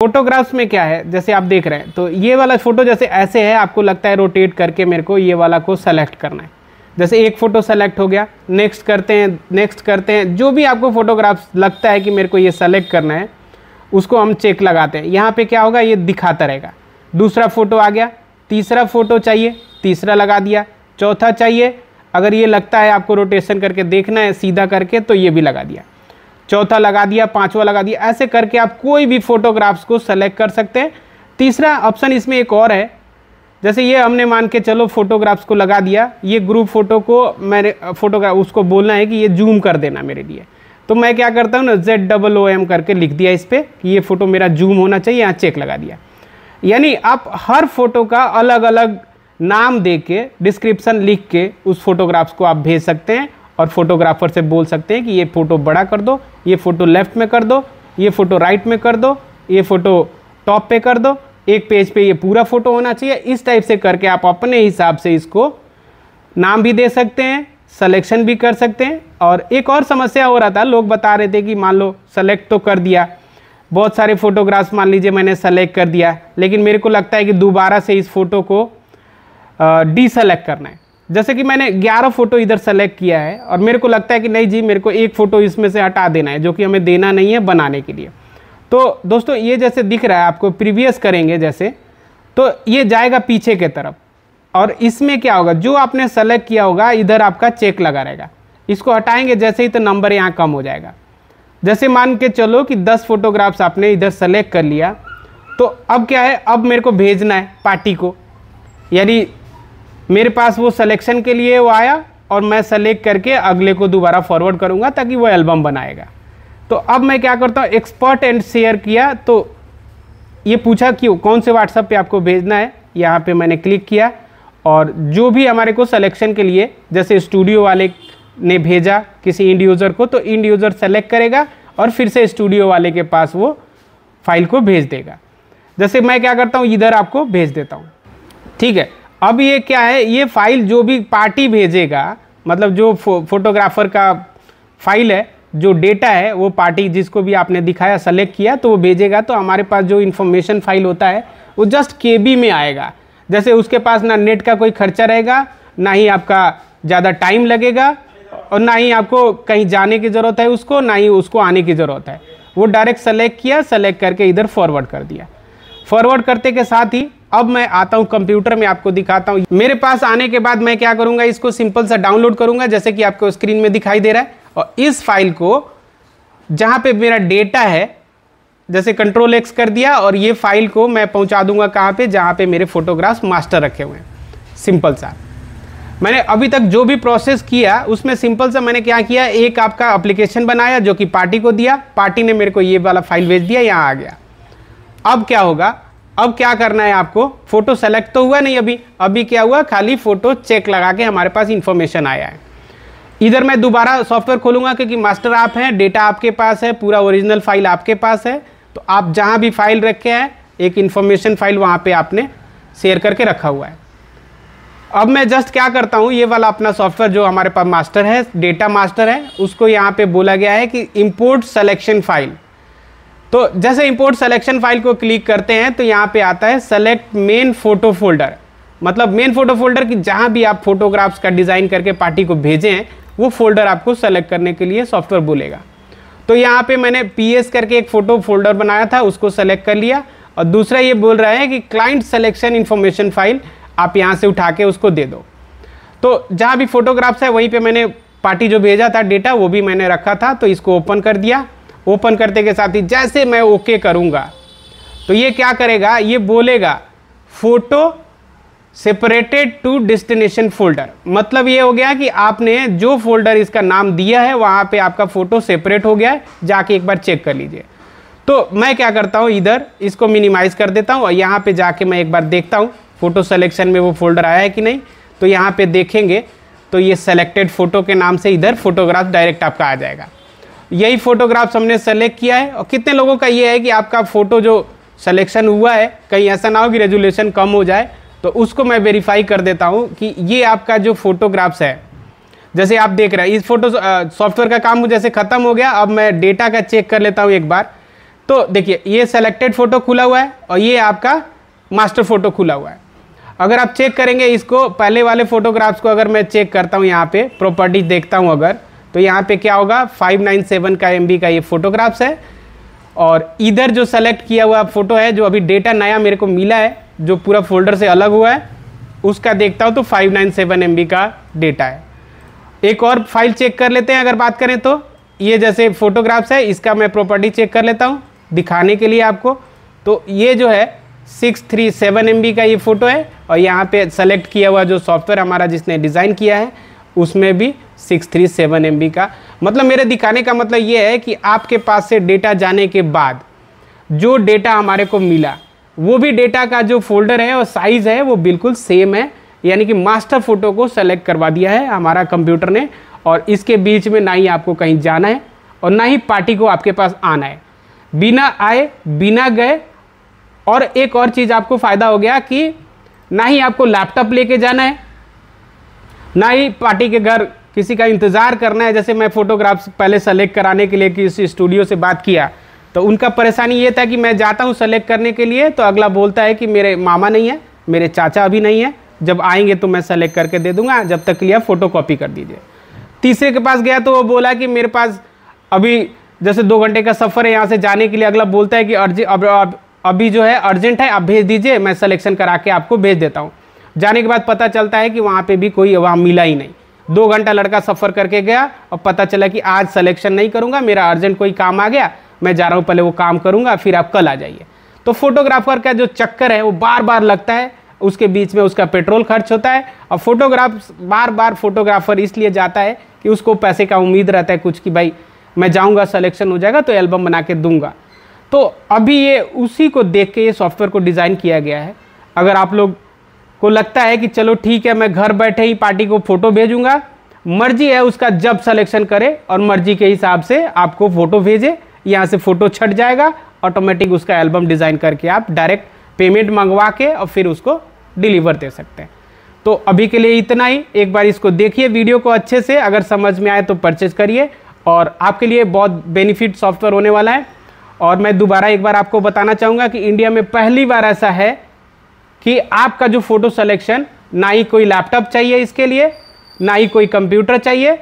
Photographs में क्या है, जैसे आप देख रहे हैं तो ये वाला फ़ोटो जैसे ऐसे है, आपको लगता है रोटेट करके मेरे को ये वाला को सेलेक्ट करना है। जैसे एक फ़ोटो सेलेक्ट हो गया, नेक्स्ट करते हैं, नेक्स्ट करते हैं, जो भी आपको फोटोग्राफ्स लगता है कि मेरे को ये सेलेक्ट करना है उसको हम चेक लगाते हैं। यहाँ पे क्या होगा, ये दिखाता रहेगा। दूसरा फ़ोटो आ गया, तीसरा फ़ोटो चाहिए, तीसरा लगा दिया, चौथा चाहिए, अगर ये लगता है आपको रोटेशन करके देखना है सीधा करके तो ये भी लगा दिया, चौथा लगा दिया, पांचवा लगा दिया। ऐसे करके आप कोई भी फोटोग्राफ्स को सेलेक्ट कर सकते हैं। तीसरा ऑप्शन इसमें एक और है, जैसे ये हमने मान के चलो फोटोग्राफ्स को लगा दिया, ये ग्रुप फ़ोटो को मैंने फोटोग्राफ उसको बोलना है कि ये जूम कर देना मेरे लिए, तो मैं क्या करता हूँ ना ZOOM करके लिख दिया इस पर कि ये फ़ोटो मेरा जूम होना चाहिए, यहाँ चेक लगा दिया। यानी आप हर फोटो का अलग अलग नाम दे के डिस्क्रिप्शन लिख के उस फोटोग्राफ्स को आप भेज सकते हैं और फोटोग्राफर से बोल सकते हैं कि ये फ़ोटो बड़ा कर दो, ये फ़ोटो लेफ़्ट में कर दो, ये फ़ोटो राइट में कर दो, ये फ़ोटो टॉप पे कर दो, एक पेज पे ये पूरा फ़ोटो होना चाहिए। इस टाइप से करके आप अपने हिसाब से इसको नाम भी दे सकते हैं, सिलेक्शन भी कर सकते हैं। और एक और समस्या हो रहा था, लोग बता रहे थे कि मान लो सेलेक्ट तो कर दिया, बहुत सारे फ़ोटोग्राफ्स मान लीजिए मैंने सेलेक्ट कर दिया, लेकिन मेरे को लगता है कि दोबारा से इस फ़ोटो को डीसेलेक्ट करना है। जैसे कि मैंने 11 फ़ोटो इधर सेलेक्ट किया है और मेरे को लगता है कि नहीं जी मेरे को एक फ़ोटो इसमें से हटा देना है, जो कि हमें देना नहीं है बनाने के लिए। तो दोस्तों ये जैसे दिख रहा है आपको, प्रीवियस करेंगे जैसे, तो ये जाएगा पीछे के तरफ और इसमें क्या होगा, जो आपने सेलेक्ट किया होगा इधर आपका चेक लगा रहेगा। इसको हटाएंगे जैसे ही तो नंबर यहाँ कम हो जाएगा। जैसे मान के चलो कि 10 फोटोग्राफ्स आपने इधर सेलेक्ट कर लिया, तो अब क्या है, अब मेरे को भेजना है पार्टी को, यानी मेरे पास वो सिलेक्शन के लिए वो आया और मैं सेलेक्ट करके अगले को दोबारा फॉरवर्ड करूँगा ताकि वो एल्बम बनाएगा। तो अब मैं क्या करता हूँ, एक्सपर्ट एंड शेयर किया तो ये पूछा कि कौन से व्हाट्सएप पे आपको भेजना है, यहाँ पे मैंने क्लिक किया और जो भी हमारे को सिलेक्शन के लिए, जैसे स्टूडियो वाले ने भेजा किसी इंड यूज़र को, तो इंड यूज़र सेलेक्ट करेगा और फिर से स्टूडियो वाले के पास वो फाइल को भेज देगा। जैसे मैं क्या करता हूँ, इधर आपको भेज देता हूँ, ठीक है। अब ये क्या है, ये फाइल जो भी पार्टी भेजेगा, मतलब जो फोटोग्राफर का फाइल है, जो डेटा है, वो पार्टी जिसको भी आपने दिखाया सेलेक्ट किया तो वो भेजेगा। तो हमारे पास जो इन्फॉर्मेशन फाइल होता है वो जस्ट KB में आएगा। जैसे उसके पास ना नेट का कोई खर्चा रहेगा, ना ही आपका ज़्यादा टाइम लगेगा और ना ही आपको कहीं जाने की ज़रूरत है उसको, ना ही उसको आने की ज़रूरत है। वो डायरेक्ट सेलेक्ट किया, सेलेक्ट करके इधर फॉरवर्ड कर दिया। फॉरवर्ड करते के साथ ही अब मैं आता हूं कंप्यूटर में, आपको दिखाता हूं। मेरे पास आने के बाद मैं क्या करूंगा, इसको सिंपल सा डाउनलोड करूंगा जैसे कि आपको स्क्रीन में दिखाई दे रहा है। और इस फाइल को जहां पे मेरा डेटा है, जैसे Ctrl+X कर दिया और ये फाइल को मैं पहुंचा दूंगा कहां पे, जहां पे मेरे फोटोग्राफ्स मास्टर रखे हुए हैं। सिंपल सा मैंने अभी तक जो भी प्रोसेस किया उसमें सिंपल सा मैंने क्या किया, एक आपका एप्लीकेशन बनाया जो कि पार्टी को दिया, पार्टी ने मेरे को ये वाला फाइल भेज दिया, यहाँ आ गया। अब क्या होगा, अब क्या करना है आपको, फोटो सेलेक्ट तो हुआ नहीं, अभी क्या हुआ, खाली फोटो चेक लगा के हमारे पास इंफॉर्मेशन आया है। इधर मैं दोबारा सॉफ्टवेयर खोलूंगा क्योंकि मास्टर आप हैं, डेटा आपके पास है, पूरा ओरिजिनल फाइल आपके पास है। तो आप जहां भी फाइल रखे हैं, एक इंफॉर्मेशन फाइल वहां पे आपने शेयर करके रखा हुआ है। अब मैं जस्ट क्या करता हूं, ये वाला अपना सॉफ्टवेयर जो हमारे पास मास्टर है, डेटा मास्टर है, उसको यहाँ पे बोला गया है कि इंपोर्ट सिलेक्शन फाइल। तो जैसे इंपोर्ट सिलेक्शन फाइल को क्लिक करते हैं तो यहाँ पे आता है सेलेक्ट मेन फोटो फोल्डर, मतलब मेन फोटो फोल्डर की जहाँ भी आप फोटोग्राफ्स का डिज़ाइन करके पार्टी को भेजे हैं वो फोल्डर आपको सेलेक्ट करने के लिए सॉफ्टवेयर बोलेगा। तो यहाँ पे मैंने PS करके एक फ़ोटो फोल्डर बनाया था, उसको सेलेक्ट कर लिया। और दूसरा ये बोल रहा है कि क्लाइंट सिलेक्शन इन्फॉर्मेशन फाइल आप यहाँ से उठा के उसको दे दो। तो जहाँ भी फोटोग्राफ्स है वहीं पे मैंने पार्टी जो भेजा था डेटा वो भी मैंने रखा था, तो इसको ओपन कर दिया। ओपन करते के साथ ही जैसे मैं ओके करूँगा तो ये क्या करेगा, ये बोलेगा photo separated to destination folder. मतलब ये हो गया कि आपने जो फोल्डर इसका नाम दिया है वहाँ पे आपका फ़ोटो सेपरेट हो गया है, जाके एक बार चेक कर लीजिए। तो मैं क्या करता हूँ, इधर इसको मिनिमाइज़ कर देता हूँ और यहाँ पे जाके मैं एक बार देखता हूँ फ़ोटो सेलेक्शन में वो फोल्डर आया है कि नहीं। तो यहाँ पे देखेंगे तो ये सेलेक्टेड फ़ोटो के नाम से इधर फोटोग्राफ डायरेक्ट आपका आ जाएगा। यही फ़ोटोग्राफ्स हमने सेलेक्ट किया है। और कितने लोगों का ये है कि आपका फ़ोटो जो सिलेक्शन हुआ है कहीं ऐसा ना हो कि रेजोल्यूशन कम हो जाए, तो उसको मैं वेरीफाई कर देता हूँ कि ये आपका जो फोटोग्राफ्स है, जैसे आप देख रहे हैं इस फोटो सॉफ्टवेयर का काम मुझे जैसे ख़त्म हो गया। अब मैं डेटा का चेक कर लेता हूँ एक बार। तो देखिए ये सेलेक्टेड फ़ोटो खुला हुआ है और ये आपका मास्टर फ़ोटो खुला हुआ है। अगर आप चेक करेंगे इसको, पहले वाले फ़ोटोग्राफ्स को अगर मैं चेक करता हूँ यहाँ पे प्रॉपर्टीज देखता हूँ अगर, तो यहाँ पे क्या होगा 597 का MB का ये फ़ोटोग्राफ्स है। और इधर जो सेलेक्ट किया हुआ फ़ोटो है, जो अभी डेटा नया मेरे को मिला है, जो पूरा फोल्डर से अलग हुआ है, उसका देखता हूँ तो 597 MB का डेटा है। एक और फाइल चेक कर लेते हैं अगर बात करें तो, ये जैसे फ़ोटोग्राफ्स है, इसका मैं प्रॉपर्टी चेक कर लेता हूँ दिखाने के लिए आपको। तो ये जो है 637 MB का ये फ़ोटो है और यहाँ पे सेलेक्ट किया हुआ जो सॉफ्टवेयर हमारा जिसने डिज़ाइन किया है उसमें भी 637 MB का। मतलब मेरे दिखाने का मतलब ये है कि आपके पास से डेटा जाने के बाद जो डेटा हमारे को मिला वो भी डेटा का जो फोल्डर है और साइज़ है वो बिल्कुल सेम है, यानी कि मास्टर फ़ोटो को सेलेक्ट करवा दिया है हमारा कंप्यूटर ने। और इसके बीच में ना ही आपको कहीं जाना है और ना ही पार्टी को आपके पास आना है, बिना आए बिना गए। और एक और चीज़ आपको फ़ायदा हो गया कि ना ही आपको लैपटॉप लेके जाना है, ना ही पार्टी के घर किसी का इंतज़ार करना है। जैसे मैं फ़ोटोग्राफ्स पहले सेलेक्ट कराने के लिए किसी स्टूडियो से बात किया तो उनका परेशानी ये था कि मैं जाता हूँ सेलेक्ट करने के लिए तो अगला बोलता है कि मेरे मामा नहीं है, मेरे चाचा अभी नहीं है, जब आएंगे तो मैं सेलेक्ट करके दे दूंगा, जब तक के लिए फ़ोटो कॉपी कर दीजिए। तीसरे के पास गया तो वो बोला कि मेरे पास अभी जैसे 2 घंटे का सफ़र है यहाँ से जाने के लिए, अगला बोलता है कि अभी जो है अर्जेंट है, आप भेज दीजिए, मैं सिलेक्शन करा के आपको भेज देता हूँ। जाने के बाद पता चलता है कि वहाँ पे भी कोई वहाँ मिला ही नहीं। 2 घंटा लड़का सफ़र करके गया और पता चला कि आज सिलेक्शन नहीं करूँगा, मेरा अर्जेंट कोई काम आ गया, मैं जा रहा हूँ, पहले वो काम करूँगा फिर आप कल आ जाइए। तो फोटोग्राफर का जो चक्कर है वो बार बार लगता है, उसके बीच में उसका पेट्रोल खर्च होता है और बार बार फोटोग्राफर इसलिए जाता है कि उसको पैसे का उम्मीद रहता है कुछ कि भाई मैं जाऊँगा, सिलेक्शन हो जाएगा तो एल्बम बना के दूंगा। तो अभी ये उसी को देख के ये सॉफ्टवेयर को डिज़ाइन किया गया है। अगर आप लोग को लगता है कि चलो ठीक है मैं घर बैठे ही पार्टी को फ़ोटो भेजूंगा, मर्जी है उसका जब सिलेक्शन करे और मर्जी के हिसाब से आपको फ़ोटो भेजे, यहाँ से फ़ोटो छट जाएगा, ऑटोमेटिक उसका एल्बम डिज़ाइन करके आप डायरेक्ट पेमेंट मंगवा के और फिर उसको डिलीवर दे सकते हैं। तो अभी के लिए इतना ही। एक बार इसको देखिए वीडियो को अच्छे से, अगर समझ में आए तो परचेज करिए और आपके लिए बहुत बेनिफिट सॉफ्टवेयर होने वाला है। और मैं दोबारा एक बार आपको बताना चाहूँगा कि इंडिया में पहली बार ऐसा है कि आपका जो फ़ोटो सिलेक्शन, ना ही कोई लैपटॉप चाहिए इसके लिए, ना ही कोई कंप्यूटर चाहिए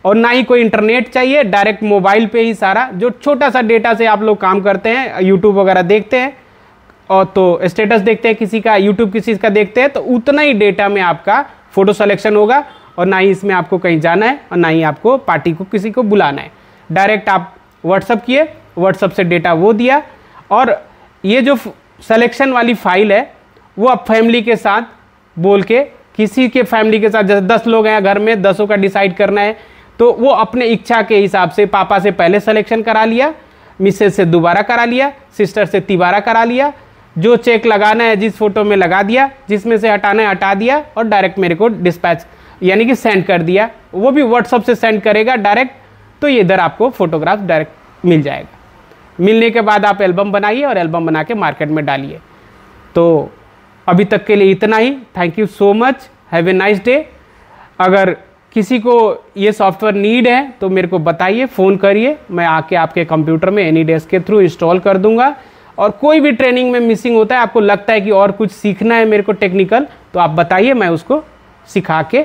और ना ही कोई इंटरनेट चाहिए, डायरेक्ट मोबाइल पे ही सारा जो छोटा सा डेटा से आप लोग काम करते हैं, यूट्यूब वगैरह देखते हैं और तो स्टेटस देखते हैं किसी का, यूट्यूब किसी का देखते हैं, तो उतना ही डेटा में आपका फ़ोटो सिलेक्शन होगा और ना ही इसमें आपको कहीं जाना है और ना ही आपको पार्टी को किसी को बुलाना है। डायरेक्ट आप व्हाट्सअप किए, व्हाट्सअप से डेटा वो दिया और ये जो सिलेक्शन वाली फ़ाइल है वो आप फैमिली के साथ बोल के, किसी के फैमिली के साथ, जैसे 10 लोग हैं घर में, 10 का डिसाइड करना है तो वो अपने इच्छा के हिसाब से पापा से पहले सिलेक्शन करा लिया, मिसेज से दोबारा करा लिया, सिस्टर से तिबारा करा लिया, जो चेक लगाना है जिस फोटो में लगा दिया, जिसमें से हटाना है हटा दिया और डायरेक्ट मेरे को डिस्पैच यानी कि सेंड कर दिया। वो भी व्हाट्सअप से सेंड करेगा डायरेक्ट, तो ये इधर आपको फोटोग्राफ डायरेक्ट मिल जाएगा। मिलने के बाद आप एल्बम बनाइए और एल्बम बना के मार्केट में डालिए। तो अभी तक के लिए इतना ही। Thank you so much, have a nice day. अगर किसी को ये सॉफ्टवेयर नीड है तो मेरे को बताइए, फ़ोन करिए, मैं आके आपके कंप्यूटर में एनीडेस्क के थ्रू इंस्टॉल कर दूंगा। और कोई भी ट्रेनिंग में मिसिंग होता है, आपको लगता है कि और कुछ सीखना है मेरे को टेक्निकल, तो आप बताइए, मैं उसको सिखा के